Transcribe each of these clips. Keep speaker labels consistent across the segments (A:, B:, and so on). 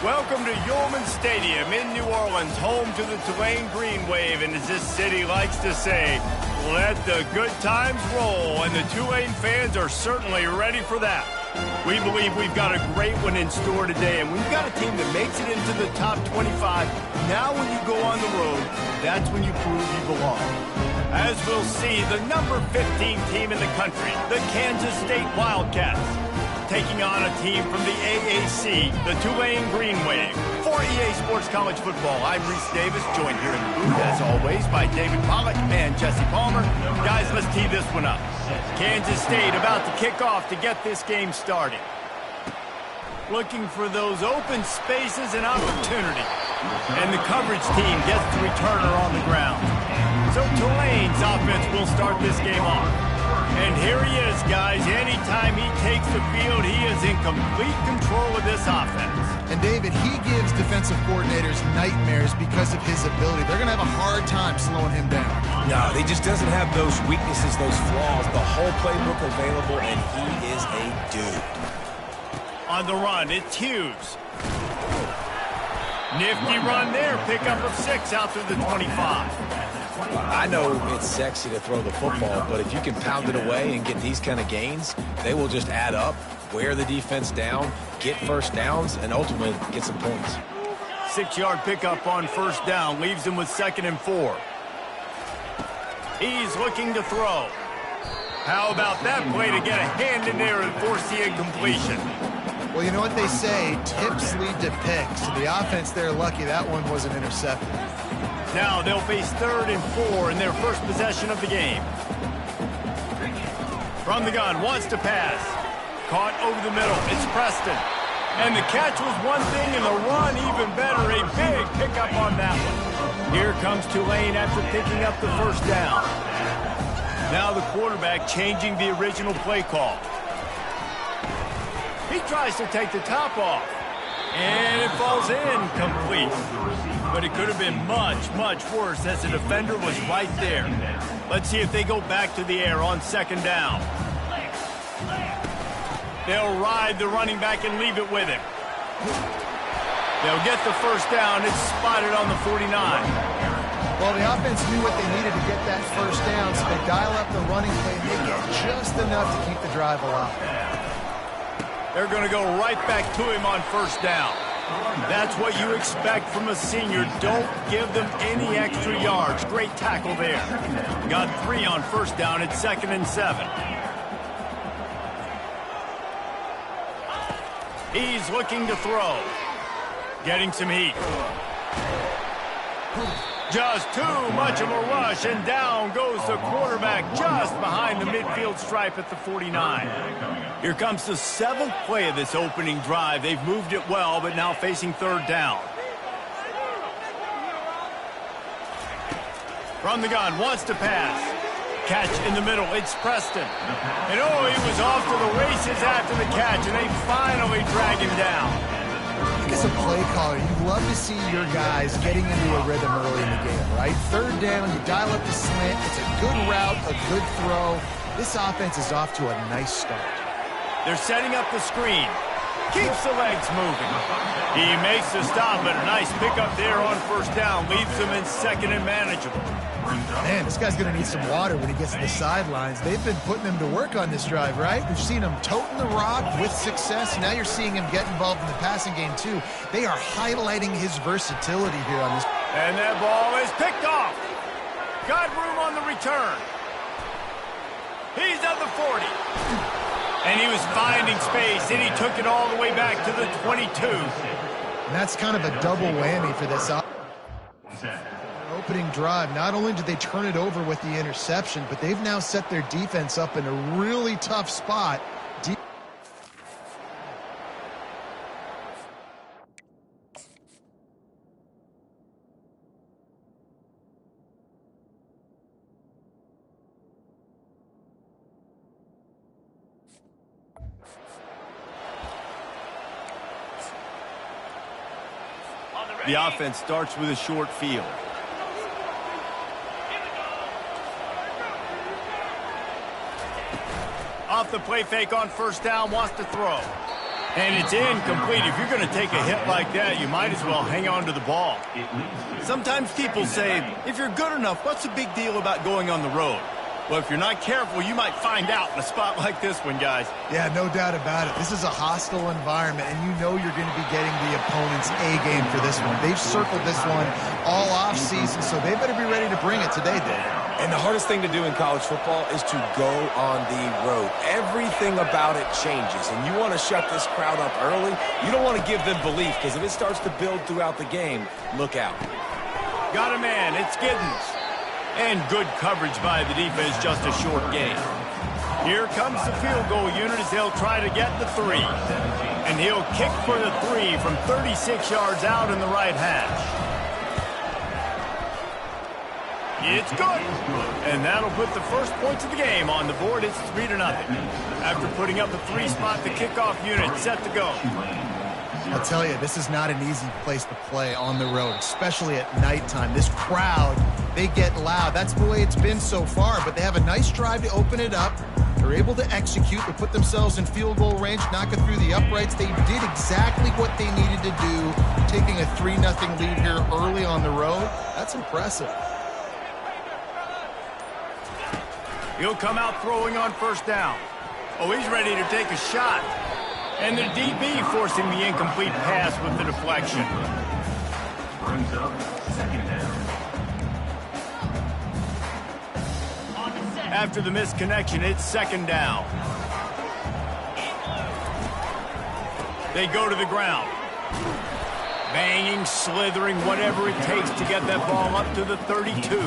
A: Welcome to Yulman Stadium in New Orleans, home to the Tulane Green Wave, and as this city likes to say, let the good times roll, and the Tulane fans are certainly ready for that. We believe we've got a great one in store today, and we've got a team that makes it into the top 25. Now when you go on the road, that's when you prove you belong. As we'll see, the number 15 team in the country, the Kansas State Wildcats, taking on a team from the AAC, the Tulane Green Wave. For EA Sports College Football, I'm Reese Davis, joined here in the booth, as always, by David Pollack and Jesse Palmer. Guys, let's tee this one up. Kansas State about to kick off to get this game started. Looking for those open spaces and opportunity. And the coverage team gets the returner on the ground. So Tulane's offense will start this game off. And here he is, guys. Anytime he takes the field, he is in complete control of this offense.
B: And, David, he gives defensive coordinators nightmares because of his ability. They're going to have a hard time slowing him down.
C: No, he just doesn't have those weaknesses, those flaws. The whole playbook available, and he is a dude.
A: On the run, it's Hughes. Nifty run there. Pickup of 6 out through the 25.
C: I know it's sexy to throw the football, but if you can pound it away and get these kind of gains, they will just add up, wear the defense down, get first downs, and ultimately get some points.
A: 6-yard pickup on first down, leaves him with 2nd and 4. He's looking to throw. How about that play to get a hand in there and force the incompletion?
B: Well, you know what they say, tips lead to picks. So the offense, they're lucky that one wasn't intercepted.
A: Now they'll face 3rd and 4 in their first possession of the game. From the gun, wants to pass. Caught over the middle, it's Preston. And the catch was one thing, and the run even better. A big pickup on that one. Here comes Tulane after picking up the first down. Now the quarterback changing the original play call. He tries to take the top off. And it falls in, complete. But it could have been much, much worse as the defender was right there. Let's see if they go back to the air on 2nd down. They'll ride the running back and leave it with him. They'll get the first down. It's spotted on the 49.
B: Well, the offense knew what they needed to get that first down, so they dial up the running play and they get just enough to keep the drive alive.
A: They're going to go right back to him on first down. That's what you expect from a senior. Don't give them any extra yards. Great tackle there. Got 3 on first down. It's 2nd and 7. He's looking to throw. Getting some heat. Just too much of a rush, and down goes the quarterback just behind the midfield stripe at the 49. Here comes the 7th play of this opening drive. They've moved it well, but now facing 3rd down. From the gun, wants to pass. Catch in the middle, it's Preston. And oh, he was off to the races after the catch, and they finally drag him down.
B: As a play caller, you love to see your guys getting into a rhythm early in the game, right? 3rd down, you dial up the slant. It's a good route, a good throw. This offense is off to a nice start.
A: They're setting up the screen. Keeps the legs moving. He makes the stop, but a nice pickup there on first down. Leaves them in 2nd and manageable.
B: Man, this guy's going to need some water when he gets to the sidelines. They've been putting him to work on this drive, right? We've seen him toting the rock with success. Now you're seeing him get involved in the passing game, too. They are highlighting his versatility here on this.
A: And that ball is picked off. Got room on the return. He's at the 40. And he was finding space, and he took it all the way back to the 22.
B: And that's kind of a double whammy for this opening drive. Not only did they turn it over with the interception, but they've now set their defense up in a really tough spot.
A: The offense starts with a short field. Off the play fake on first down, wants to throw. And it's incomplete. If you're going to take a hit like that, you might as well hang on to the ball. Sometimes people say, if you're good enough, what's the big deal about going on the road? Well, if you're not careful, you might find out in a spot like this one, guys.
B: Yeah, no doubt about it. This is a hostile environment, and you know you're going to be getting the opponent's A game for this one. They've circled this one all off season, so they better be ready to bring it today, Dave.
C: And the hardest thing to do in college football is to go on the road. Everything about it changes, and you want to shut this crowd up early. You don't want to give them belief, because if it starts to build throughout the game, look out.
A: Got a man. It's Giddens. And good coverage by the defense, just a short gain. Here comes the field goal unit as they'll try to get the 3. And he'll kick for the 3 from 36 yards out in the right hash. It's good. And that'll put the first points of the game on the board. It's 3-0. After putting up a 3 spot, the kickoff unit set to go.
B: I'll tell you, this is not an easy place to play on the road, especially at nighttime. This crowd, they get loud. That's the way it's been so far, but they have a nice drive to open it up. They're able to execute. They put themselves in field goal range, knock it through the uprights. They did exactly what they needed to do, taking a 3-0 lead here early on the road. That's impressive.
A: He'll come out throwing on first down. Oh, he's ready to take a shot. And the DB forcing the incomplete pass with the deflection.
D: Brings up second down.
A: After the missed connection, it's second down. They go to the ground. Banging, slithering, whatever it takes to get that ball up to the 32.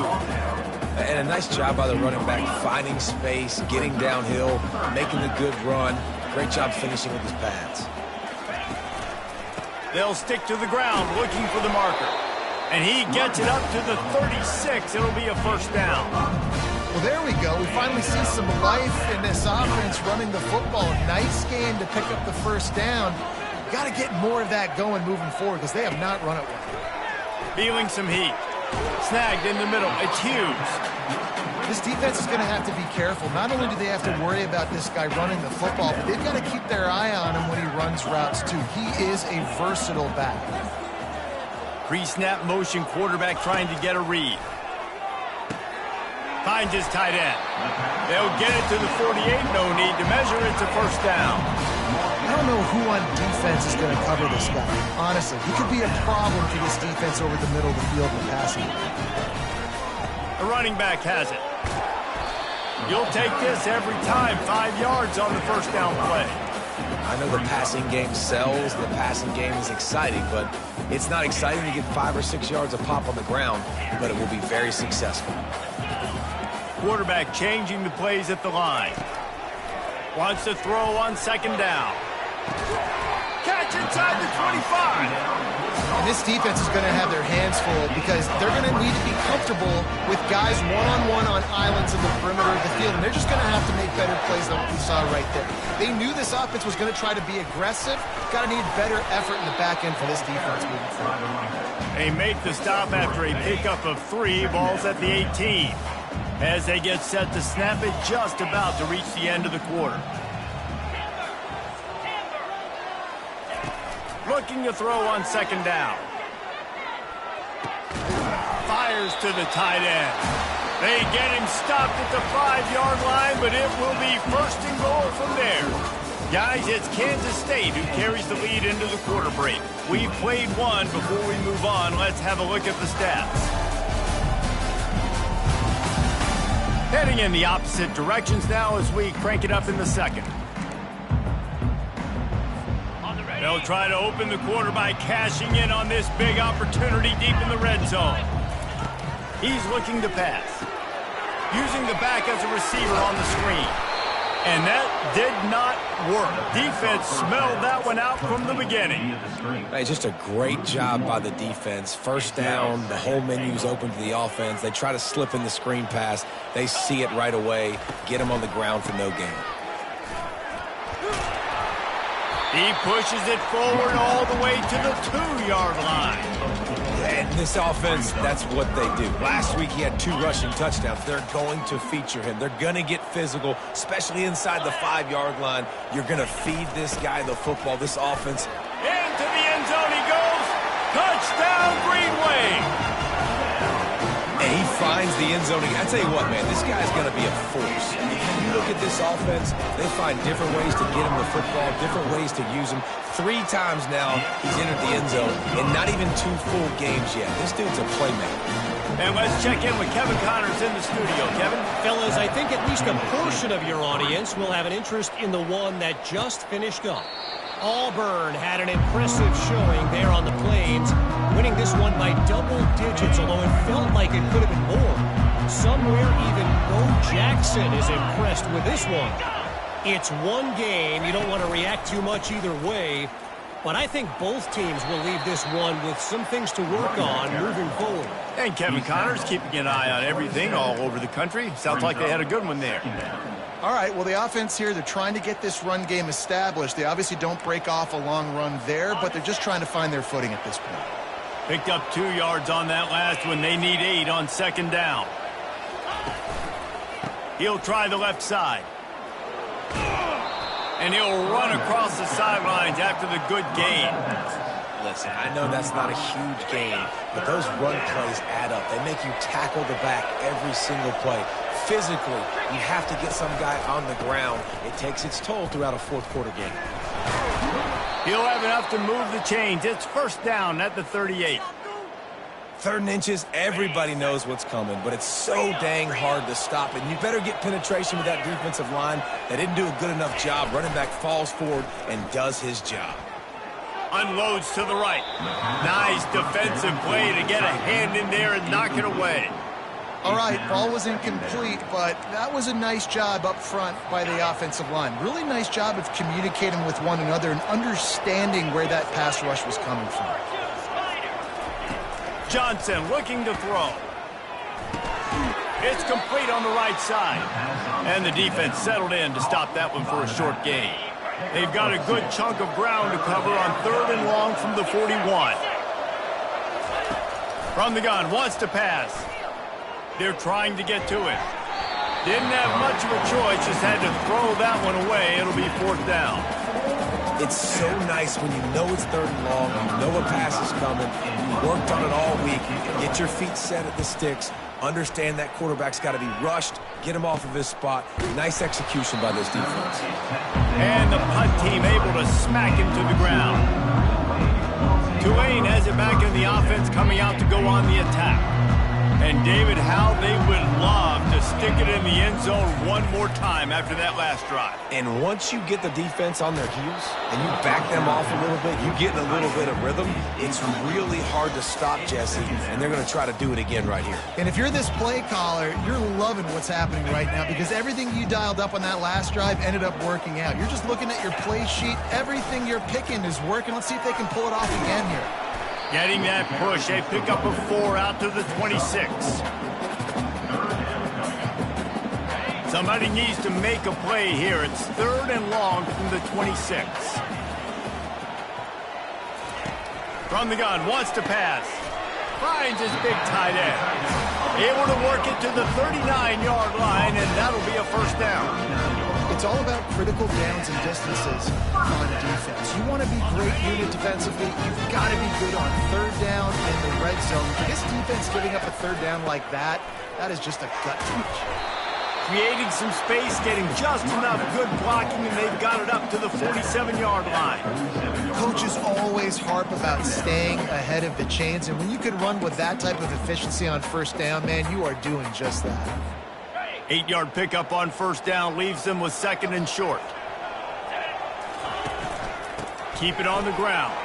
C: And a nice job by the running back, finding space, getting downhill, making a good run. Great job finishing with his pads.
A: They'll stick to the ground looking for the marker. And he gets it up to the 36. It'll be a first down.
B: Well, there we go. We finally see some life in this offense running the football. Nice game to pick up the first down. Got to get more of that going moving forward because they have not run it well.
A: Feeling some heat. Snagged in the middle. It's Hughes.
B: This defense is going to have to be careful. Not only do they have to worry about this guy running the football, but they've got to keep their eye on him when he runs routes too. He is a versatile back.
A: Pre-snap motion quarterback trying to get a read. Finds his tight end. They'll get it to the 48. No need to measure. It's a first down.
B: I don't know who on defense is going to cover this guy. Honestly, he could be a problem for this defense over the middle of the field in the passing.
A: The running back has it. You'll take this every time. 5 yards on the first down play.
C: I know the passing game sells, the passing game is exciting, but it's not exciting to get 5 or 6 yards of pop on the ground, but it will be very successful.
A: Quarterback changing the plays at the line. Wants to throw on second down. Catch inside the 25.
B: And this defense is going to have their hands full because they're going to need to be comfortable with guys one-on-one on islands in the perimeter of the field. And they're just going to have to make better plays than what we saw right there. They knew this offense was going to try to be aggressive. Got to need better effort in the back end for this defense moving forward.
A: They make the stop after a pickup of 3. Balls at the 18. As they get set to snap it, just about to reach the end of the quarter. Looking to throw on second down. Fires to the tight end. They get him stopped at the 5-yard line, but it will be first and goal from there. Guys, it's Kansas State who carries the lead into the quarter break. We've played one. Before we move on, let's have a look at the stats. Heading in the opposite directions now as we crank it up in the second. They'll try to open the quarter by cashing in on this big opportunity deep in the red zone. He's looking to pass. Using the back as a receiver on the screen. And that did not work. Defense smelled that one out from the beginning.
C: Hey, just a great job by the defense. First down, the whole menu's open to the offense. They try to slip in the screen pass. They see it right away. Get them on the ground for no gain.
A: He pushes it forward all the way to the 2-yard line.
C: And This offense, that's what they do. Last week he had 2 rushing touchdowns. They're going to feature him. They're going to get physical, especially inside the 5-yard line. You're going to feed this guy the football, this offense.
A: Into the end zone he goes. Touchdown, Greenway.
C: And he finds the end zone. I tell you what, man, this guy's going to be a force. If you look at this offense, they find different ways to get him the football, different ways to use him. 3 times now he's entered the end zone, and not even 2 full games yet. This dude's a playmaker.
A: And let's check in with Kevin Connors in the studio. Kevin?
E: Fellas, I think at least a portion of your audience will have an interest in the one that just finished up. Auburn had an impressive showing there on the Plains, winning this one by double digits, although it felt like it could have been more. Somewhere even Bo Jackson is impressed with this one. It's one game. You don't want to react too much either way, but I think both teams will leave this one with some things to work on moving forward.
A: And Kevin Connors keeping an eye on everything all over the country. Sounds like they had a good one there.
B: All right, well, the offense here, they're trying to get this run game established. They obviously don't break off a long run there, but they're just trying to find their footing at this point.
A: Picked up 2 yards on that last one. They need 8 on 2nd down. He'll try the left side. And he'll run across the sidelines after the good gain.
C: Listen, I know that's not a huge gain, but those run plays add up. They make you tackle the back every single play. Physically, you have to get some guy on the ground. It takes its toll throughout a 4th quarter game.
A: He'll have enough to move the chains. It's 1st down at the 38.
C: 3rd and inches, everybody knows what's coming, but it's so dang hard to stop it. And you better get penetration with that defensive line. They didn't do a good enough job. Running back falls forward and does his job.
A: Unloads to the right. Nice defensive play to get a hand in there and knock it away.
B: All right, ball was incomplete, but that was a nice job up front by the offensive line. Really nice job of communicating with one another and understanding where that pass rush was coming from.
A: Johnson looking to throw. It's complete on the right side. And the defense settled in to stop that one for a short gain. They've got a good chunk of ground to cover on 3rd and long from the 41. From the gun, wants to pass. They're trying to get to it. Didn't have much of a choice, just had to throw that one away. It'll be 4th down.
C: It's so nice when you know it's 3rd and long, you know a pass is coming, you worked on it all week, get your feet set at the sticks, understand that quarterback's got to be rushed, get him off of his spot. Nice execution by this defense.
A: And the punt team able to smack him to the ground. Tulane has it back in the offense, coming out to go on the attack. And David, how they would love to stick it in the end zone one more time after that last drive.
C: And once you get the defense on their heels and you back them off a little bit, you get in a little bit of rhythm, it's really hard to stop Jesse, and they're going to try to do it again right here.
B: And if you're this play caller, you're loving what's happening right now because everything you dialed up on that last drive ended up working out. You're just looking at your play sheet. Everything you're picking is working. Let's see if they can pull it off again here.
A: Getting that push, a pickup of 4 out to the 26. Somebody needs to make a play here. It's 3rd and long from the 26. From the gun, wants to pass. Finds his big tight end. Able to work it to the 39-yard line, and that'll be a 1st down.
B: It's all about critical downs and distances on defense. You want to be great unit defensively, you've got to be good on 3rd down and the red zone. For this defense giving up a 3rd down like that, that is just a gut punch.
A: Creating some space, getting just enough good blocking, and they've got it up to the 47-yard line.
B: Coaches always harp about staying ahead of the chains, and when you can run with that type of efficiency on 1st down, man, you are doing just that.
A: 8-yard pickup on 1st down leaves them with 2nd and short. Keep it on the ground.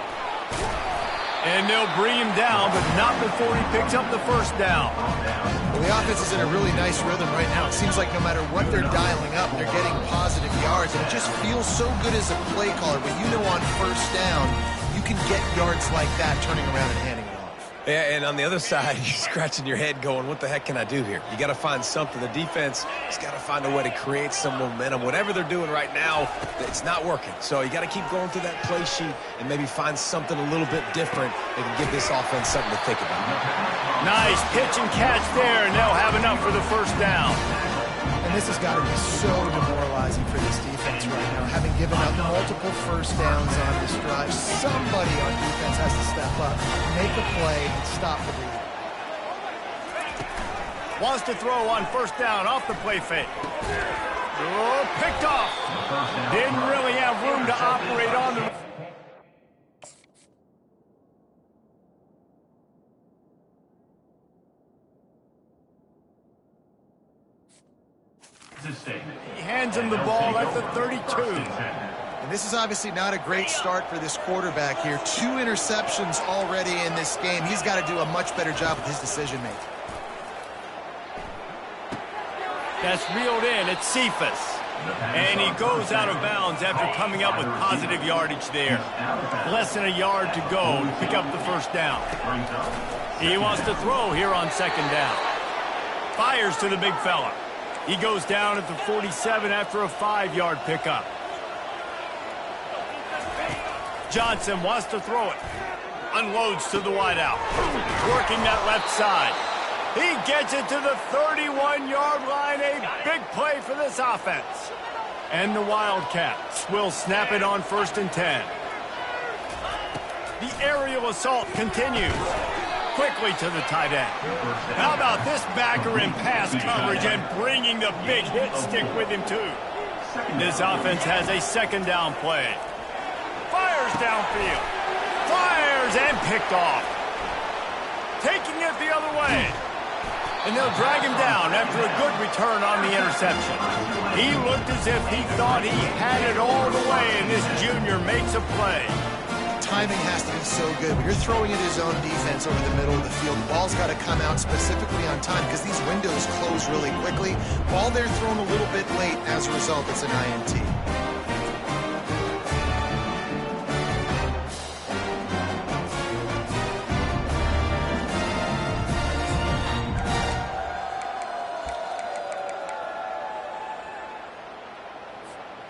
A: And they'll bring him down, but not before he picks up the 1st down.
B: Well, the offense is in a really nice rhythm right now. It seems like no matter what they're dialing up, they're getting positive yards. And it just feels so good as a play caller when you know on 1st down, you can get yards like that turning around and handing it off.
C: Yeah, and on the other side, you're scratching your head going, what the heck can I do here? You got to find something. The defense has got to find a way to create some momentum. Whatever they're doing right now, it's not working. So you got to keep going through that play sheet and maybe find something a little bit different that can give this offense something to think about.
A: Nice pitch and catch there, and they'll have enough for the first down.
B: And this has got to be so demoralizing for this defense right now. Having given up multiple first downs on this drive, somebody on defense has to step up, make a play, and stop the lead.
A: Wants to throw on first down off the play fake. Oh, picked off. Didn't really have room to operate on the... He hands him the ball at the 32.
B: And this is obviously not a great start for this quarterback here. 2 interceptions already in this game. He's got to do a much better job with his decision-making.
A: That's reeled in. It's Cephas. And he goes out of bounds after coming up with positive yardage there. Less than a yard to go to pick up the first down. He wants to throw here on second down. Fires to the big fella. He goes down at the 47 after a 5-yard pickup. Johnson wants to throw it. Unloads to the wideout. Working that left side. He gets it to the 31-yard line. A big play for this offense. And the Wildcats will snap it on 1st and 10. The aerial assault continues. Quickly to the tight end. How about this backer in pass coverage and bringing the big hit stick with him too? This offense has a second down play. Fires downfield. Fires and picked off. Taking it the other way. And they'll drag him down after a good return on the interception. He looked as if he thought he had it all the way, and this junior makes a play.
B: Timing has to be so good. When you're throwing at his own defense over the middle of the field, the ball's got to come out specifically on time because these windows close really quickly. Ball there thrown a little bit late. As a result, it's an INT.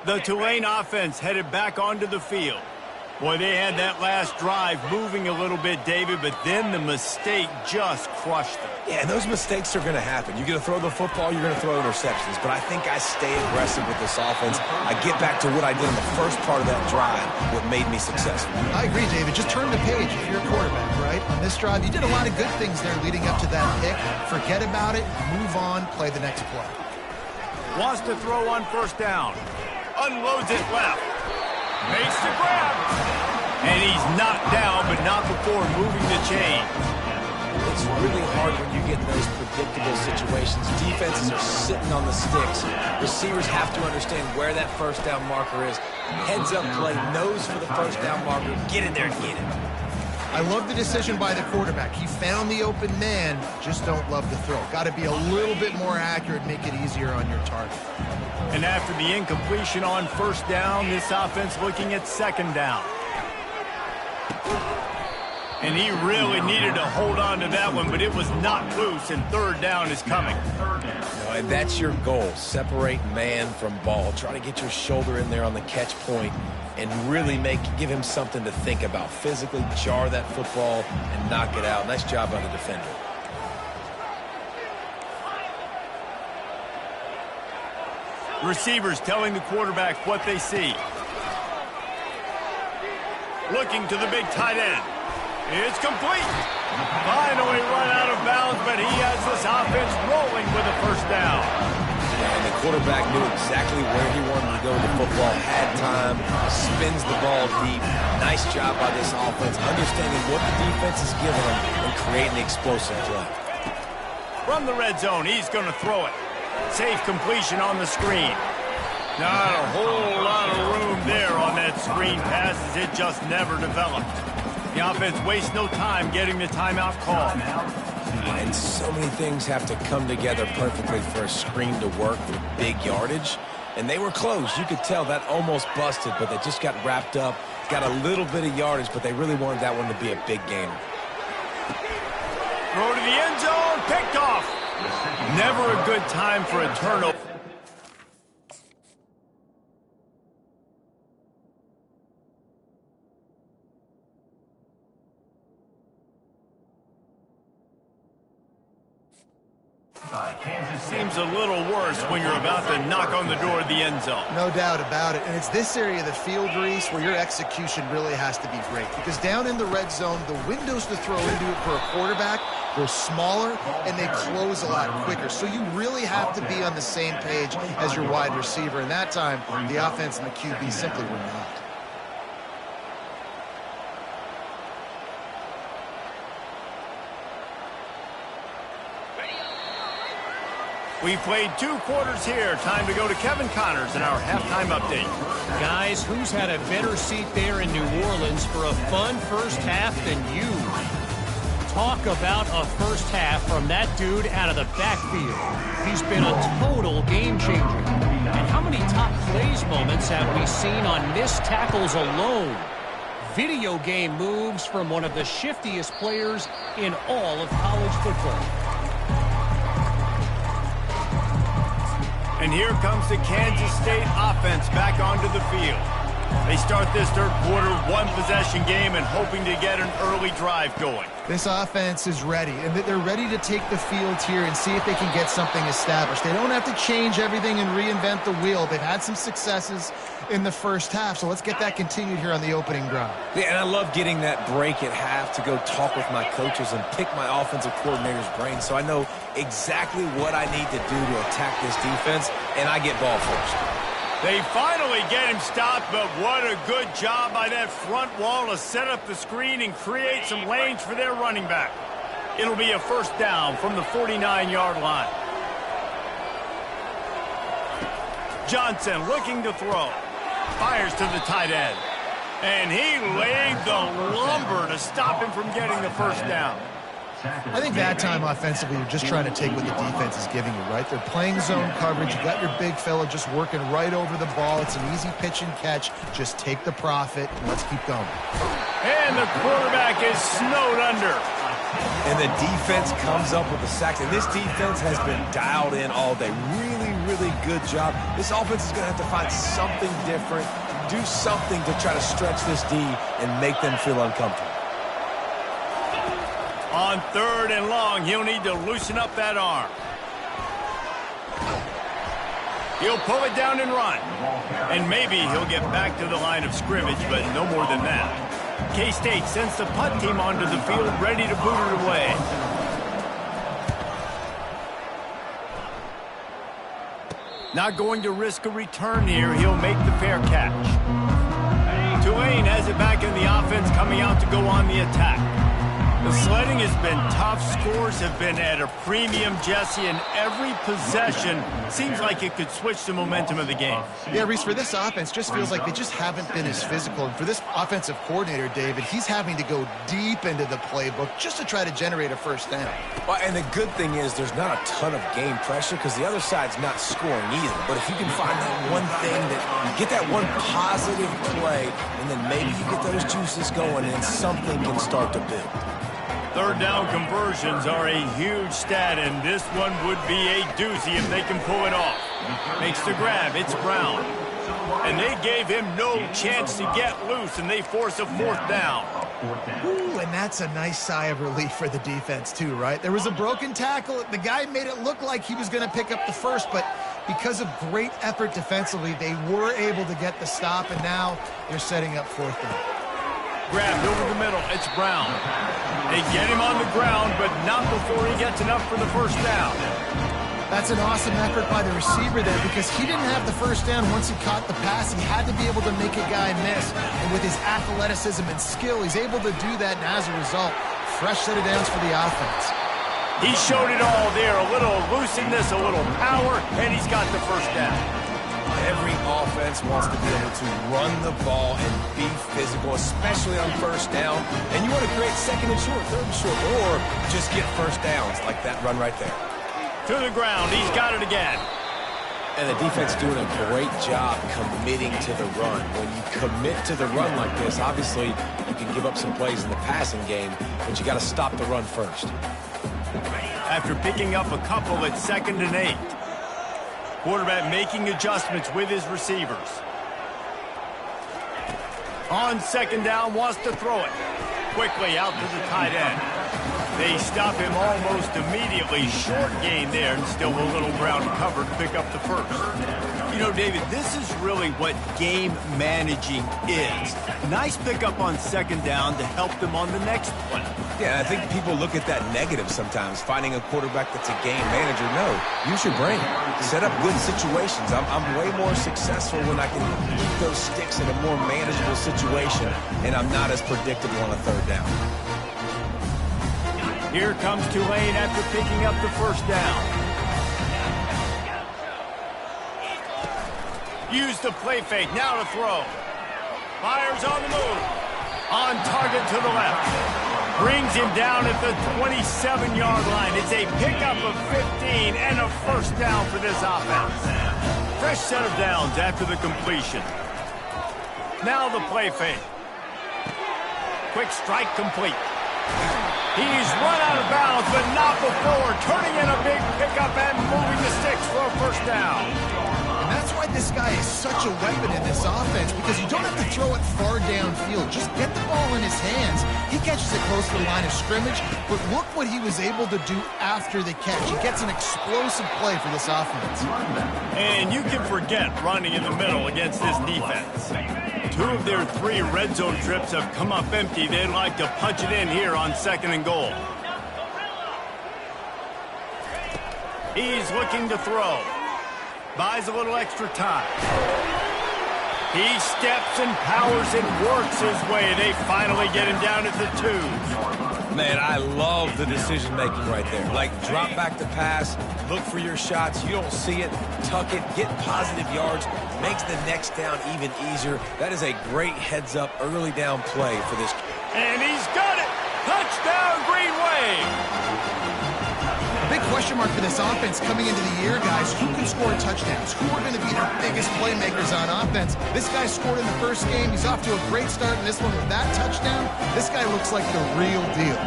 A: The Tulane offense headed back onto the field. Boy, they had that last drive moving a little bit, David, but then the mistake just crushed them.
C: Yeah, and those mistakes are going to happen. You're going to throw the football, you're going to throw interceptions. But I think I stay aggressive with this offense. I get back to what I did in the first part of that drive, what made me successful.
B: I agree, David. Just turn the page if you're a quarterback, right? On this drive, you did a lot of good things there leading up to that pick. Forget about it, move on, play the next play.
A: Wants to throw on first down. Unloads it left. Makes the grab. And he's knocked down, but not before moving the chain.
C: It's really hard when you get in those predictable situations. Defenses are sitting on the sticks. Receivers have to understand where that first down marker is. Heads up play, nose for the first down marker. Get in there and get it.
B: I love the decision by the quarterback. He found the open man, just don't love the throw. Got to be a little bit more accurate, make it easier on your target.
A: And after the incompletion on first down, this offense looking at second down. And he really needed to hold on to that one, but it was knocked loose, and third down is coming.
C: And that's your goal. Separate man from ball. Try to get your shoulder in there on the catch point and really give him something to think about. Physically jar that football and knock it out. Nice job by the defender.
A: Receivers telling the quarterback what they see. Looking to the big tight end. It's complete. Finally run out of bounds, but he has this offense rolling with a first down.
C: And the quarterback knew exactly where he wanted to go with the football, had time, spins the ball deep. Nice job by this offense, understanding what the defense is giving them and creating explosive play.
A: From the red zone, he's going to throw it. Safe completion on the screen. Not a whole lot of room there on that screen pass as it just never developed. The offense wastes no time getting the timeout call.
C: And so many things have to come together perfectly for a screen to work with big yardage. And they were close. You could tell that almost busted, but they just got wrapped up, got a little bit of yardage, but they really wanted that one to be a big gainer.
A: Throw to the end zone. Picked off. Never a good time for a turnover. Seems a little worse when you're about to knock on the door of the end zone.
B: No doubt about it. And it's this area of the field, Reese, where your execution really has to be great. Because down in the red zone, the windows to throw into it for a quarterback, they're smaller and they close a lot quicker. So you really have to be on the same page as your wide receiver. And that time, the offense and the QB simply were not.
A: We played 2 quarters here. Time to go to Kevin Connors in our halftime update.
E: Guys, who's had a better seat there in New Orleans for a fun first half than you? Talk about a first half from that dude out of the backfield. He's been a total game changer. And how many top plays moments have we seen on missed tackles alone? Video game moves from one of the shiftiest players in all of college football.
A: And here comes the Kansas State offense back onto the field. They start this third quarter, 1-possession game, and hoping to get an early drive going.
B: This offense is ready, and they're ready to take the field here and see if they can get something established. They don't have to change everything and reinvent the wheel. They've had some successes in the first half, so let's get that continued here on the opening drive.
C: Yeah, and I love getting that break at half to go talk with my coaches and pick my offensive coordinator's brain so I know exactly what I need to do to attack this defense, and I get ball first.
A: They finally get him stopped, but what a good job by that front wall to set up the screen and create some lanes for their running back. It'll be a first down from the 49-yard line. Johnson looking to throw. Fires to the tight end. And he laid the lumber to stop him from getting the first down.
B: I think that time offensively, you're just trying to take what the defense is giving you, right? They're playing zone coverage. You got your big fella just working right over the ball. It's an easy pitch and catch. Just take the profit, and let's keep going.
A: And the quarterback is snowed under.
C: And the defense comes up with the sacks. And this defense has been dialed in all day. Really, really good job. This offense is going to have to find something different, do something to try to stretch this D and make them feel uncomfortable.
A: On 3rd and long, he'll need to loosen up that arm. He'll pull it down and run. And maybe he'll get back to the line of scrimmage, but no more than that. K-State sends the punt team onto the field, ready to boot it away. Not going to risk a return here. He'll make the fair catch. Tulane has it back in the offense, coming out to go on the attack. The sledding has been tough. Scores have been at a premium, Jesse, and every possession seems like it could switch the momentum of the game.
B: Yeah, Reese, for this offense, just feels like they just haven't been as physical. And for this offensive coordinator, David, he's having to go deep into the playbook just to try to generate a first down.
C: Well, and the good thing is there's not a ton of game pressure because the other side's not scoring either. But if you can find that one thing, that you get that one positive play, and then maybe you get those juices going and something can start to build.
A: 3rd down conversions are a huge stat, and this one would be a doozy if they can pull it off. Makes the grab. It's Brown. And they gave him no chance to get loose, and they force a 4th down.
B: Ooh, and that's a nice sigh of relief for the defense, too, right? There was a broken tackle. The guy made it look like he was going to pick up the first, but because of great effort defensively, they were able to get the stop, and now they're setting up 4th down.
A: Grabbed over the middle. It's Brown. They get him on the ground, but not before he gets enough for the first down.
B: That's an awesome effort by the receiver there because he didn't have the first down once he caught the pass. He had to be able to make a guy miss. And with his athleticism and skill, he's able to do that. And as a result, fresh set of downs for the offense.
A: He showed it all there. A little looseness, a little power, and he's got the first down.
C: Every offense wants to be able to run the ball and be physical, especially on first down. And you want to create 2nd and short, 3rd and short, or just get first downs like that run right there.
A: To the ground. He's got it again.
C: And the defense doing a great job committing to the run. When you commit to the run like this, obviously you can give up some plays in the passing game, but you got to stop the run first.
A: After picking up a couple at 2nd and 8. Quarterback making adjustments with his receivers. On 2nd down, wants to throw it. Quickly out to the tight end. They stop him almost immediately. Short gain there, and still a little ground covered to pick up the first. You know, David, this is really what game managing is. Nice pickup on 2nd down to help them on the next one.
C: Yeah, I think people look at that negative sometimes, finding a quarterback that's a game manager. No, use your brain. Set up good situations. I'm way more successful when I can keep those sticks in a more manageable situation, and I'm not as predictable on a 3rd down.
A: Here comes Tulane after picking up the first down. Use the play fake, now to throw. Fires on the move. On target to the left. Brings him down at the 27-yard line. It's a pickup of 15 and a first down for this offense. Fresh set of downs after the completion. Now the play fake. Quick strike complete. He's run out of bounds, but not before. Turning in a big pickup and moving the sticks for a first down.
B: And that's why this guy is such a weapon in this offense, because you don't have to throw it far downfield. Just get the ball in his hands. He catches it close to the line of scrimmage, but look what he was able to do after the catch. He gets an explosive play for this offense.
A: And you can forget running in the middle against this defense. 2 of their 3 red zone trips have come up empty. They'd like to punch it in here on 2nd and goal. He's looking to throw. Buys a little extra time. He steps and powers and works his way. They finally get him down at the 2.
C: Man, I love the decision-making right there. Like, drop back to pass, look for your shots. You don't see it, tuck it, get positive yards, makes the next down even easier. That is a great heads-up, early down play for this.
A: And he's got it! Touchdown, Green Wave!
B: A big question mark for this offense coming into the year, guys. Who can score touchdowns? Who are going to be their biggest playmakers on offense? This guy scored in the first game. He's off to a great start in this one with that touchdown. This guy looks like the real deal.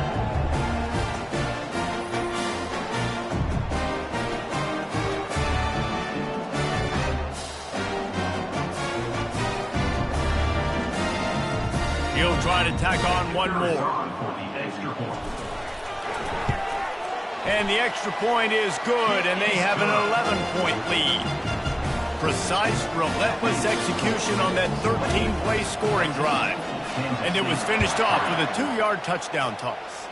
A: He'll try to tack on one more. And the extra point is good, and they have an 11-point lead. Precise, relentless execution on that 13-play scoring drive. And it was finished off with a 2-yard touchdown toss.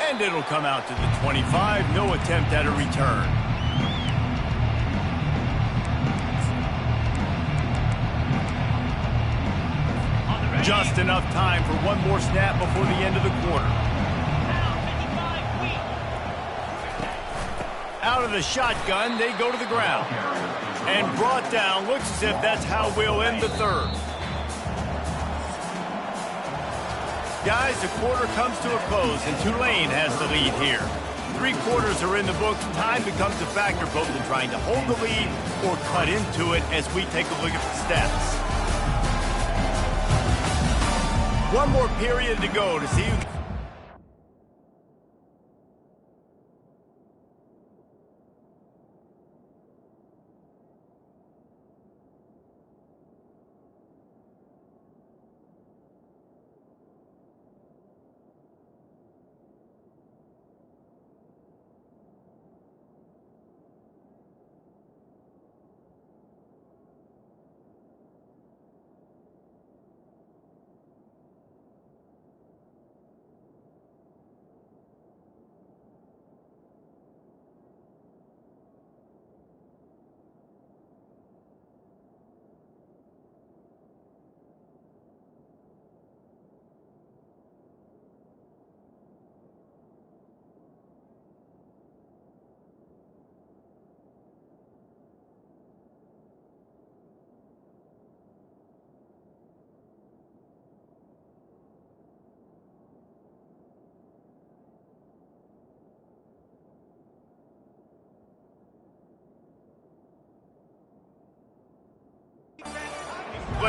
A: And it'll come out to the 25. No attempt at a return. Just enough time for one more snap before the end of the quarter. Out of the shotgun, they go to the ground. And brought down, looks as if that's how we'll end the 3rd. Guys, the quarter comes to a close, and Tulane has the lead here. 3 quarters are in the books. Time becomes a factor both in trying to hold the lead or cut into it as we take a look at the stats. One more period to go to see who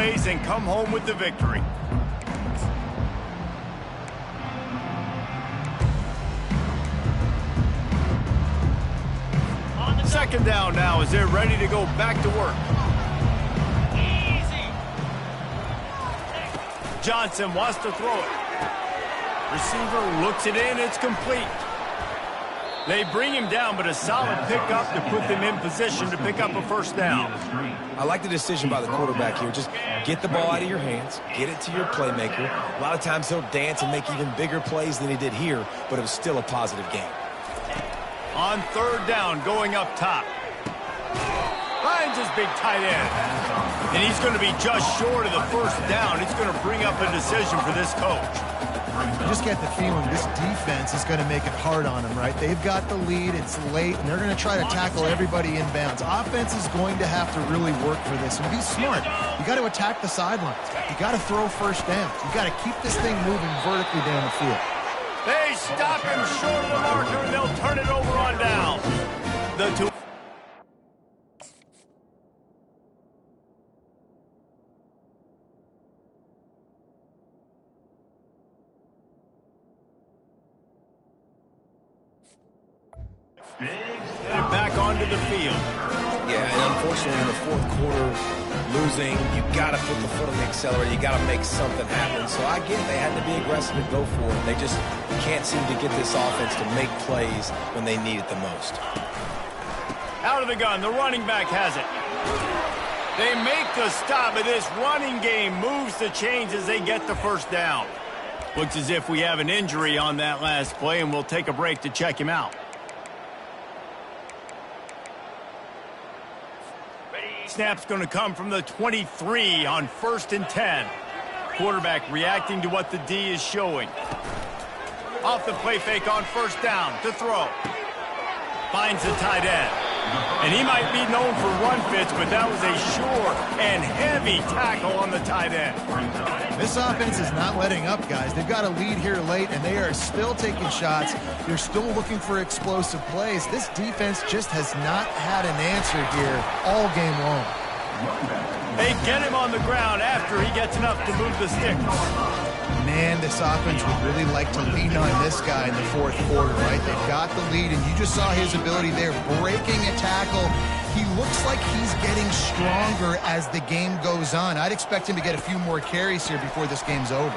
A: plays and come home with the victory. Second down now as they're ready to go back to work. Johnson wants to throw it. Receiver looks it in. It's complete. They bring him down, but a solid pickup to put them in position to pick up a first down.
C: I like the decision by the quarterback here. Just get the ball out of your hands, get it to your playmaker. A lot of times he'll dance and make even bigger plays than he did here, but it was still a positive game.
A: On third down, going up top. Finds his big tight end. And he's going to be just short of the first down. It's going to bring up a decision for this coach.
B: You just get the feeling this defense is going to make it hard on them, right? They've got the lead, it's late, and they're going to try to tackle everybody inbounds. Offense is going to have to really work for this and be smart. You got to attack the sidelines. You got to throw first downs. You got to keep this thing moving vertically down the field.
A: They stop him short of the marker, and they'll turn it over on down. The two. Headed back onto the field.
C: Yeah, and unfortunately in the fourth quarter, losing, you got to put the foot on the accelerator. You got to make something happen. So I get they had to be aggressive and go for it. They just can't seem to get this offense to make plays when they need it the most.
A: Out of the gun, the running back has it. They make the stop, but this running game moves the chains as they get the first down. Looks as if we have an injury on that last play, and we'll take a break to check him out. Snap's going to come from the 23 on 1st and 10. Quarterback reacting to what the D is showing. Off the play fake on first down to throw. Finds the tight end. And he might be known for run fits, but that was a sure and heavy tackle on the tight end.
B: This offense is not letting up, guys. They've got a lead here late, and they are still taking shots. They're still looking for explosive plays. This defense just has not had an answer here all game long.
A: They get him on the ground after he gets enough to move the sticks.
B: Man, this offense would really like to lean on this guy in the fourth quarter, right? They've got the lead, and you just saw his ability there, breaking a tackle. He looks like he's getting stronger as the game goes on. I'd expect him to get a few more carries here before this game's over.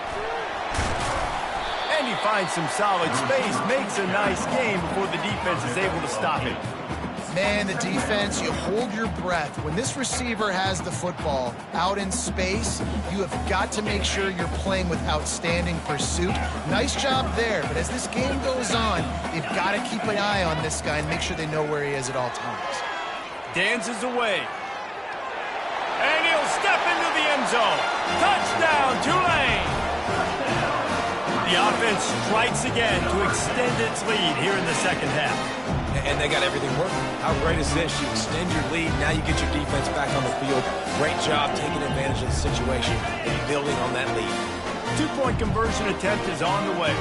A: And he finds some solid space, makes a nice game before the defense is able to stop him.
B: Man, the defense, you hold your breath. When this receiver has the football out in space, you have got to make sure you're playing with outstanding pursuit. Nice job there, but as this game goes on, they've got to keep an eye on this guy and make sure they know where he is at all times.
A: Dances away. And he'll step into the end zone. Touchdown, Tulane! The offense strikes again to extend its lead here in the second half.
C: And they got everything working. How great is this? You extend your lead, now you get your defense back on the field. Great job taking advantage of the situation and building on that lead.
A: Two-point conversion attempt is on the way.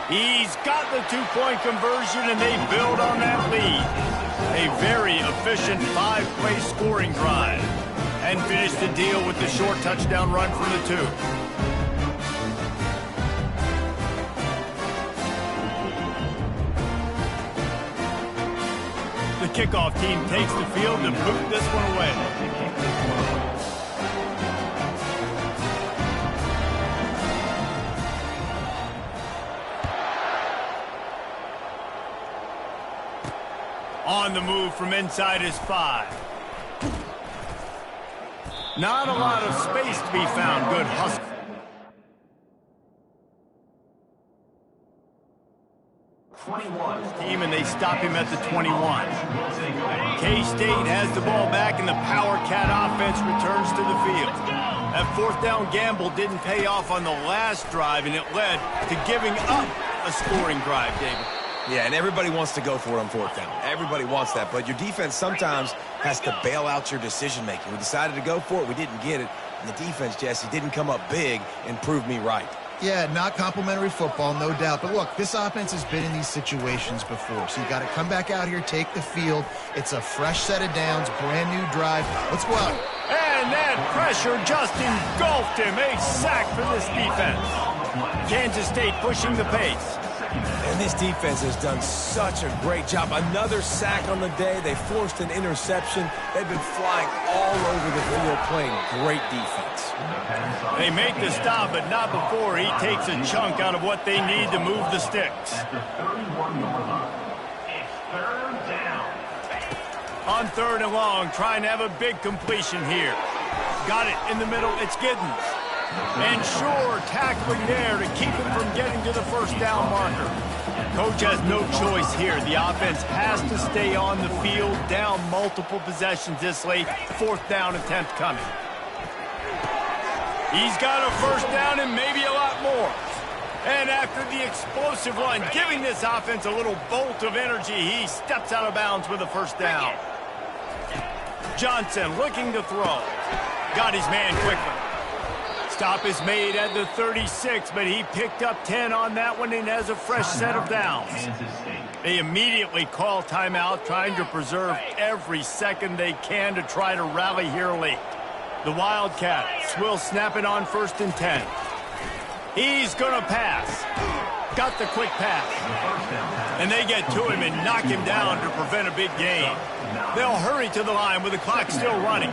A: He's got the two-point conversion, and they build on that lead. A very efficient five-play scoring drive. And finish the deal with the short touchdown run from the two. The kickoff team takes the field to boot this one away. On the move from inside his 5. Not a lot of space to be found. Good hustle. Team, and they stop him at the 21. K-State has the ball back, and the Power Cat offense returns to the field. That fourth down gamble didn't pay off on the last drive, and it led to giving up a scoring drive, David.
C: Yeah, and everybody wants to go for it on fourth down. Everybody wants that, but your defense sometimes has to bail out your decision-making. We decided to go for it. We didn't get it. And the defense, Jesse, didn't come up big and prove me right.
B: Yeah, not complimentary football, no doubt. But look, this offense has been in these situations before. So you got to come back out here, take the field. It's a fresh set of downs, brand new drive. Let's go out.
A: And that pressure just engulfed him. A sack for this defense. Kansas State pushing the pace.
C: And this defense has done such a great job. Another sack on the day. They forced an interception. They've been flying all over the field playing great defense.
A: They make the stop, but not before he takes a chunk out of what they need to move the sticks. On 3rd and long, trying to have a big completion here. Got it in the middle. It's Giddens. And sure, tackling there to keep him from getting to the first down marker. Coach has no choice here. The offense has to stay on the field, down multiple possessions this late. 4th down attempt coming. He's got a first down and maybe a lot more. And after the explosive run, giving this offense a little bolt of energy, he steps out of bounds with a first down. Johnson looking to throw. Got his man quickly. Stop is made at the 36, but he picked up 10 on that one and has a fresh set of downs. They immediately call timeout, trying to preserve every second they can to try to rally here late. The Wildcats will snap it on 1st and 10. He's going to pass. Got the quick pass. And they get to him and knock him down to prevent a big gain. They'll hurry to the line with the clock still running.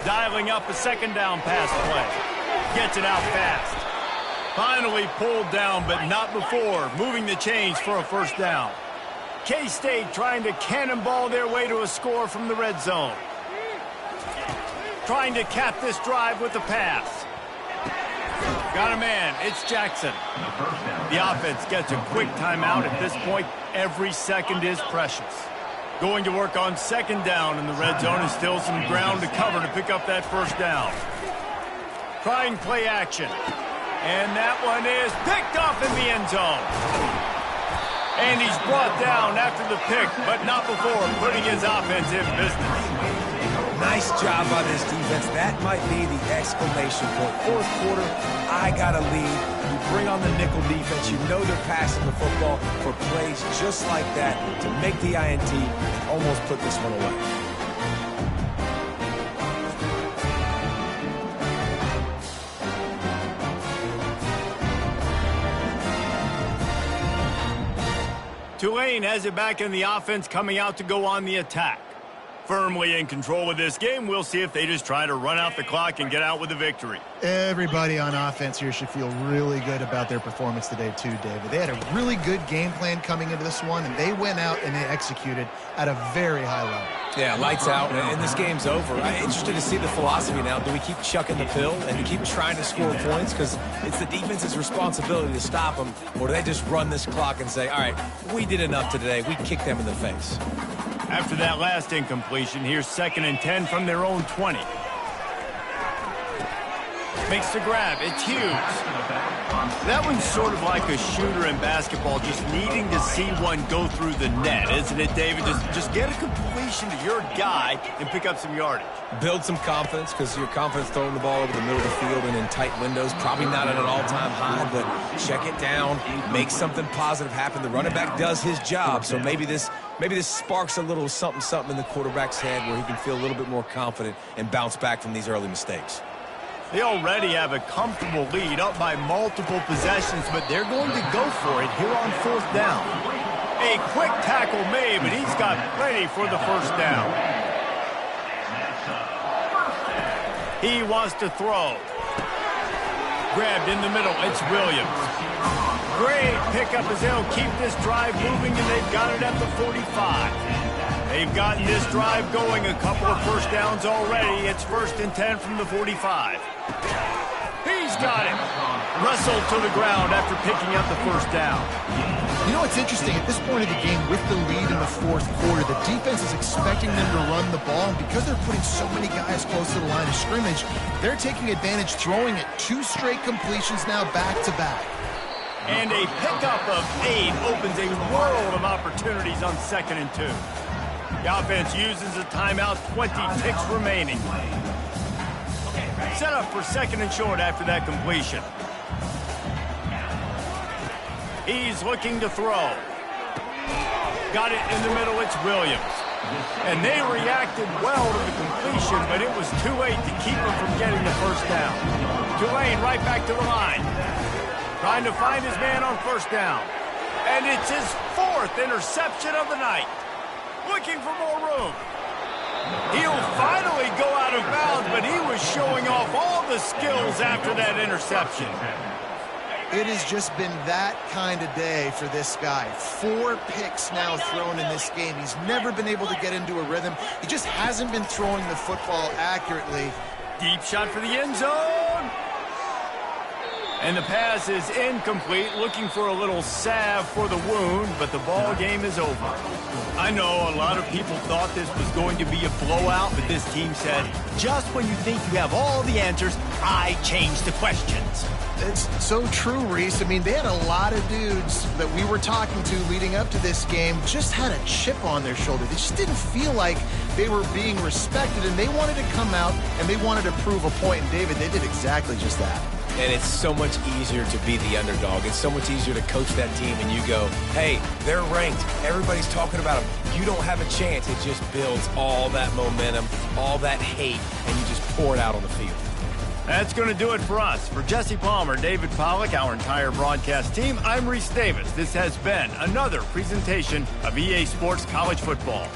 A: Dialing up a 2nd down pass play. Gets it out fast. Finally pulled down, but not before. Moving the chains for a first down. K-State trying to cannonball their way to a score from the red zone. Trying to cap this drive with the pass. Got a man. It's Jackson. The offense gets a quick timeout. At this point, every second is precious. Going to work on 2nd down in the red zone and still some ground to cover to pick up that first down. Trying play action. And that one is picked off in the end zone. And he's brought down after the pick, but not before putting his offense in business.
C: Nice job by this defense. That might be the exclamation point. 4th quarter, I got a lead. You bring on the nickel defense. You know they're passing the football for plays just like that to make the INT almost put this one away.
A: Tulane has it back in the offense, coming out to go on the attack. Firmly in control of this game. We'll see if they just try to run out the clock and get out with a victory.
B: Everybody on offense here should feel really good about their performance today too, David. They had a really good game plan coming into this one, and they went out and they executed at a very high level.
C: Yeah, lights out, and this game's over. I'm interested to see the philosophy now. Do we keep chucking the pill and keep trying to score points? Because it's the defense's responsibility to stop them. Or do they just run this clock and say, all right, we did enough today. We kicked them in the face.
A: After that last incompletion, here's 2nd and 10 from their own 20. Makes the grab. It's Hughes. That one's sort of like a shooter in basketball, just needing to see one go through the net, isn't it, David? Just get a completion to your guy and pick up some yardage.
C: Build some confidence, because your confidence throwing the ball over the middle of the field and in tight windows, probably not at an all-time high, but check it down, make something positive happen. The running back does his job, so maybe this sparks a little something in the quarterback's head where he can feel a little bit more confident and bounce back from these early mistakes.
A: They already have a comfortable lead, up by multiple possessions, but they're going to go for it here on 4th down. A quick tackle made, but he's got plenty for the first down. He wants to throw. Grabbed in the middle. It's Williams. Great pickup as they'll keep this drive moving, and they've got it at the 45. They've gotten this drive going, a couple of first downs already. It's 1st and 10 from the 45. He's got it. Wrestled to the ground after picking up the first down.
B: You know what's interesting? At this point of the game, with the lead in the 4th quarter, the defense is expecting them to run the ball. And because they're putting so many guys close to the line of scrimmage, they're taking advantage, throwing it 2 straight completions now back-to-back.
A: And a pickup of 8 opens a world of opportunities on 2nd and 2. The offense uses a timeout, 20 ticks remaining. set up for 2nd and short after that completion. He's looking to throw. Got it in the middle, it's Williams. And they reacted well to the completion, but it was too late to keep him from getting the first down. Tulane right back to the line. Trying to find his man on 1st down. And it's his 4th interception of the night. Looking for more room. He'll finally go out of bounds, but he was showing off all the skills after that interception.
B: It has just been that kind of day for this guy. 4 picks now thrown in this game. He's never been able to get into a rhythm. He just hasn't been throwing the football accurately.
A: Deep shot for the end zone. And the pass is incomplete, looking for a little salve for the wound, but the ball game is over. I know a lot of people thought this was going to be a blowout, but this team said, just when you think you have all the answers, I change the questions.
B: It's so true, Reese. I mean, they had a lot of dudes that we were talking to leading up to this game just had a chip on their shoulder. They just didn't feel like they were being respected, and they wanted to come out and they wanted to prove a point. And David, they did exactly just that.
C: And it's so much easier to be the underdog. It's so much easier to coach that team and you go, hey, they're ranked. Everybody's talking about them. You don't have a chance. It just builds all that momentum, all that hate, and you just pour it out on the field.
A: That's going to do it for us. For Jesse Palmer, David Pollack, our entire broadcast team, I'm Reese Davis. This has been another presentation of EA Sports College Football.